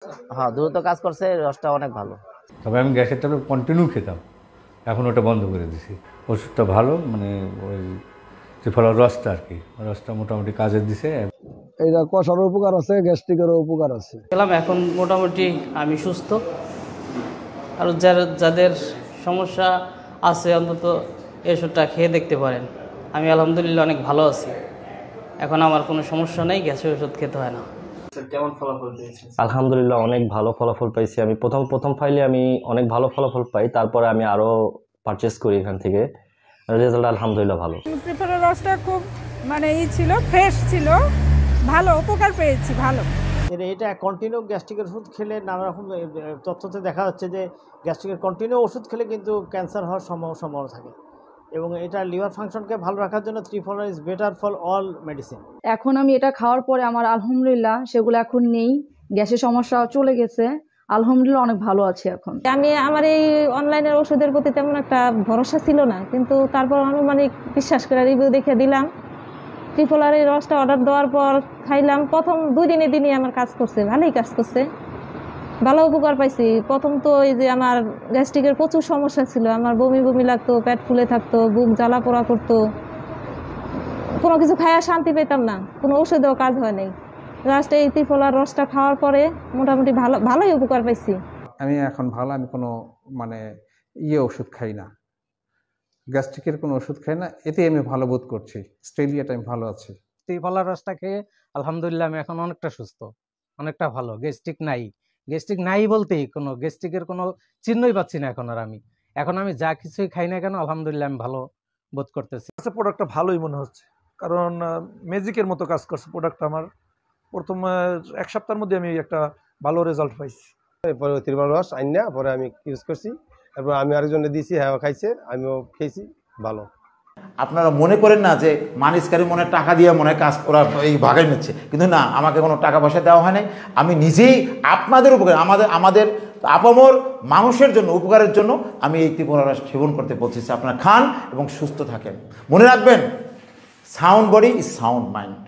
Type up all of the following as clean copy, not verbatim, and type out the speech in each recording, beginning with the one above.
হ্যাঁ, দ্রুত কাজ করছে, রসটা অনেক ভালো। তবে আমি গ্যাসের ট্যাবলেট কন্টিনিউ খেতাম, এখন ওটা বন্ধ করে দিছি। ওষুধটা ভালো, মানে ওই ত্রিফলার রসটা আর কি, রসটা মোটামুটি কাজে দিছে। এইটা কষারও উপকার আছে, গ্যাস্ট্রিকেরও উপকার আছে। এখন মোটামুটি আমি সুস্থ। আর যাদের সমস্যা আছে অন্তত এই ওষুধটা খেয়ে দেখতে পারেন। আমি আলহামদুলিল্লাহ অনেক ভালো আছি, এখন আমার কোনো সমস্যা নেই, গ্যাসের ওষুধ খেতে হয় না। কেমন ফলাফল পেয়েছেন? আলহামদুলিল্লাহ অনেক ভালো ফলাফল পাইছি। আমি প্রথম ফাইলে আমি অনেক ভালো ফলাফল পাই, তারপরে আমি আরো পারচেস করি এখান থেকে। রেজাল্ট আলহামদুলিল্লাহ ভালো। ত্রিফলার রসটা খুব ছিল, ফ্রেশ ছিল, ভালো উপকার পেয়েছি, ভালো। এটা কন্টিনিউ গ্যাস্ট্রিকের ওষুধ খেলে নানা রকম তথ্যতে দেখা যাচ্ছে যে গ্যাস্ট্রিকের কন্টিনিউ ওষুধ খেলে কিন্তু ক্যান্সার হওয়ার সম্ভাবনা থাকে, এবং এটা লিভার ফাংশনকে ভালো রাখার জন্য triphala is better for all medicine. এখন আমি এটা খাওয়ার পরে আমার আলহামদুলিল্লাহ সেগুলো এখন নেই, গ্যাসের সমস্যা চলে গেছে, আলহামদুলিল্লাহ অনেক ভালো আছি এখন। আমার এই অনলাইনের ওষুধের প্রতি তেমন একটা ভরসা ছিল না, কিন্তু তারপর আনুমানিক বিশ্বাস করে রিভিউ দেখে দিলাম। ত্রিফলার এই রসটা অর্ডার দেওয়ার পর খাইলাম, প্রথম 2 দিনই আমার কাজ করছে, ভালোই কাজ করছে, ভালো উপকার পাইছি। প্রথম তো এই যে আমার গ্যাস্ট্রিকের প্রচুর সমস্যা ছিল, আমার বমি লাগতো, পেট ফুলে থাকতো, বুক জ্বালা পোড়া করতো, কোনো কিছু খাইয়া শান্তি পেতাম না, কোনো ওষুধেও কাজ হয় নাই। লাস্টে এই ত্রিফলার রসটা খাওয়ার পরে মোটামুটি ভালোই উপকার পাইছি। আমি এখন ভালো, আমি কোনো ওষুধ খাই না, গ্যাস্ট্রিকের কোনো ওষুধ খাই না, এতে আমি ভালো বোধ করছি। স্টেলিয়াটা আমি ভালো আছি। ত্রিফলার রসটা খেয়ে আলহামদুলিল্লাহ আমি এখন অনেকটা সুস্থ, অনেকটা ভালো। গ্যাস্ট্রিক নাই বলতেই কোনো গ্যাস্ট্রিকের কোনো চিহ্নই পাচ্ছি না এখন। আর এখন আমি যা কিছুই খাই না কেন আলহামদুলিল্লাহ আমি ভালো বোধ করতেছি। প্রোডাক্টটা ভালোই মনে হচ্ছে, কারণ ম্যাজিকের মতো কাজ করছে প্রোডাক্টটা। আমার প্রথম 1 সপ্তাহের মধ্যে আমি একটা ভালো রেজাল্ট পাইছি। এরপরে ত্রিফলার রস আইনা পরে আমি ইউজ করছি, এরপর আমি আরেকজনে দিয়েছি, হ্যাঁ খাইছে, আমিও খেয়েছি, ভালো। আপনারা মনে করেন না যে মালিশকারী মনে টাকা দিয়ে মনে কাজ ওরা এই ভাগাই নিচ্ছে, কিন্তু না, আমাকে কোনো টাকা পয়সা দেওয়া হয় নাই। আমি নিজেই আপনাদের উপকার, আমাদের আপামর মানুষের জন্য, উপকারের জন্য আমি এই ত্রিফলা রস সেবন করতে বলছি। আপনারা খান এবং সুস্থ থাকেন। মনে রাখবেন, sound body is sound mind,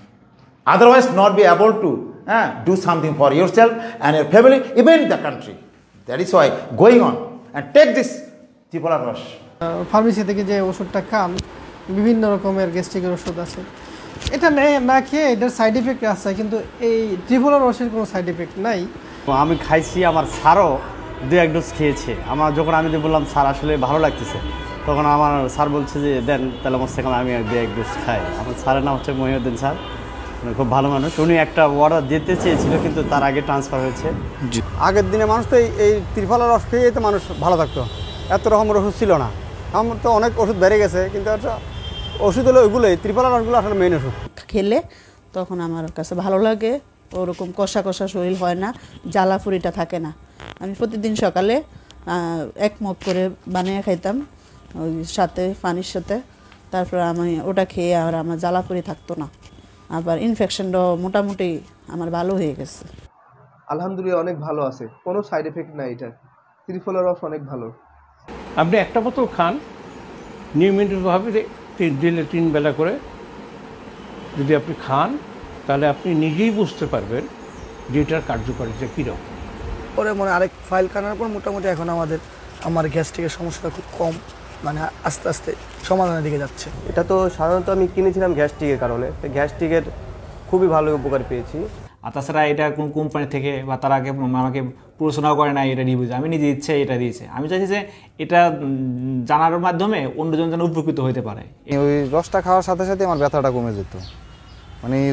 otherwise not be able to do something for yourself and your family, even the country. That is why going on and take this ত্রিফলা রস। ফার্মেসি থেকে যে ওষুধটা খান, বিভিন্ন রকমের গ্যাস্ট্রিকের ওষুধ আছে, এটা না খেয়ে এটার সাইড এফেক্ট আছে, কিন্তু এই ত্রিফলা রসের কোনো সাইড এফেক্ট নাই। আমি খাইছি, আমার স্যারও 2-1 ডোজ খেয়েছে। যখন আমি বললাম স্যার আসলে ভালো লাগতেছে, তখন আমার স্যার বলছে যে দেন তাহলে আমার সেখানে আমি 2-1 ডোজ খাই। আমার স্যারের নাম হচ্ছে মহিউদ্দিন স্যার, খুব ভালো মানুষ। উনি একটা অর্ডার দিতে চেয়েছিল, কিন্তু তার আগে ট্রান্সফার হয়েছে। আগের দিনে মানুষ তো এই ত্রিফলা রস খেয়ে তো মানুষ ভালো থাকতো, এত রকমের ওষুধ ছিল না। আমার তো অনেক ওষুধ বেড়ে গেছে, কিন্তু একটা ওষুধ হলো ওইগুলোই, ত্রিফলা রসগুলো আসলে মেইন ওষুধ। খেলে তখন আমার কাছে ভালো লাগে, ওরকম কষা শরীর হয় না, জ্বালাফুরিটা থাকে না। আমি প্রতিদিন সকালে 1 মগ করে বানিয়ে খাইতাম, ওই সাথে পানির সাথে, তারপর আমি ওটা খেয়ে আর আমার জ্বালাফুরি থাকতো না। আবার ইনফেকশনটাও মোটামুটি আমার ভালো হয়ে গেছে। আলহামদুলিল্লাহ অনেক ভালো আছে, কোনো সাইড এফেক্ট নাই। এটা ত্রিফলা রস অনেক ভালো। আপনি একটা বোতল খান নিয়মিতভাবে, দিনে 3 বেলা করে যদি আপনি খান, তাহলে আপনি নিজেই বুঝতে পারবেন যে এটার কার্যকারিতা কীরকম। পরে আরেক ফাইল কানার পর মোটামুটি এখন আমার গ্যাস্ট্রিকের সমস্যাটা খুব কম, আস্তে আস্তে সমাধানের দিকে যাচ্ছে। এটা তো সাধারণত আমি কিনেছিলাম গ্যাস্ট্রিকের কারণে, গ্যাস্ট্রিকের খুবই ভালো উপকার পেয়েছি। আর তাছাড়া এটা কোন কোম্পানি থেকে বা তারা আগে আমাকে প্রশ্নও করে না, এটা রিভিউ আমি নিজে ইচ্ছে এটা দিয়েছে। আমি চাইছি যে এটা জানার মাধ্যমে অন্যজন যেন উপকৃত হতে পারে। ওই রসটা খাওয়ার সাথে সাথে আমার ব্যথাটা কমে যেত,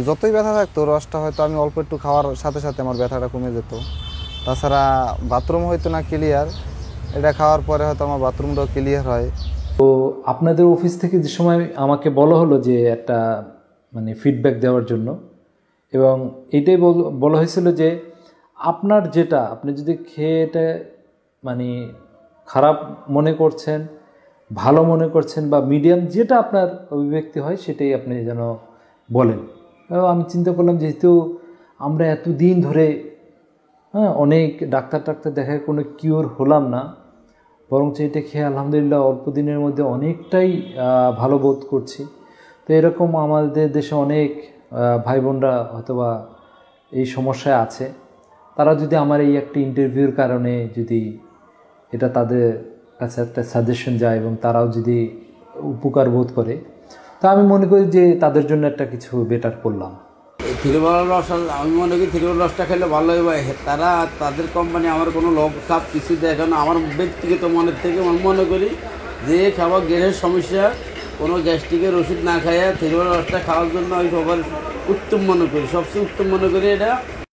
যতই ব্যথা থাকতো রসটা হয়তো আমি অল্প একটু খাওয়ার সাথে সাথে আমার ব্যথাটা কমে যেত। তাছাড়া বাথরুম হয়তো না ক্লিয়ার, এটা খাওয়ার পরে হয়তো আমার বাথরুমটাও ক্লিয়ার হয়। তো আপনাদের অফিস থেকে যে সময় আমাকে বলা হলো যে একটা ফিডব্যাক দেওয়ার জন্য, এবং এইটাই বলা হয়েছিল যে আপনার যেটা আপনি যদি খেয়ে এটা খারাপ মনে করছেন, ভালো মনে করছেন বা মিডিয়াম, যেটা আপনার অভিব্যক্তি হয় সেটাই আপনি যেন বলেন। আমি চিন্তা করলাম, যেহেতু আমরা এতদিন ধরে অনেক ডাক্তার দেখায় কোনো কিওর হলাম না, বরঞ্চ এটা খেয়ে আলহামদুলিল্লাহ অল্প দিনের মধ্যে অনেকটাই ভালো বোধ করছি। তো এরকম আমাদের দেশে অনেক ভাই বোনরা হয়তোবা এই সমস্যায় আছে, তারা যদি আমার এই একটা ইন্টারভিউর কারণে যদি এটা তাদের কাছে একটা সাজেশন যায় এবং তারাও যদি উপকার বোধ করে, তা আমি মনে করি যে তাদের জন্য একটা কিছু বেটার করলাম। থ্রিফলার রস আমি মনে করি থ্রিফলার রসটা খেলে ভালো হবে। তারা তাদের কোম্পানি আমার কোনো লোভ খাপ কিছু দেখে না। আমার ব্যক্তিগত মনের থেকে আমি মনে করি যে খাবার গ্যাসের সমস্যা কোনো গ্যাস্ট্রিকের ওষুধ না খাইয়া থ্রিফলার রসটা খাওয়ার জন্য আমি সবার উত্তম মনে করি, সবচেয়ে উত্তম মনে করি এটা।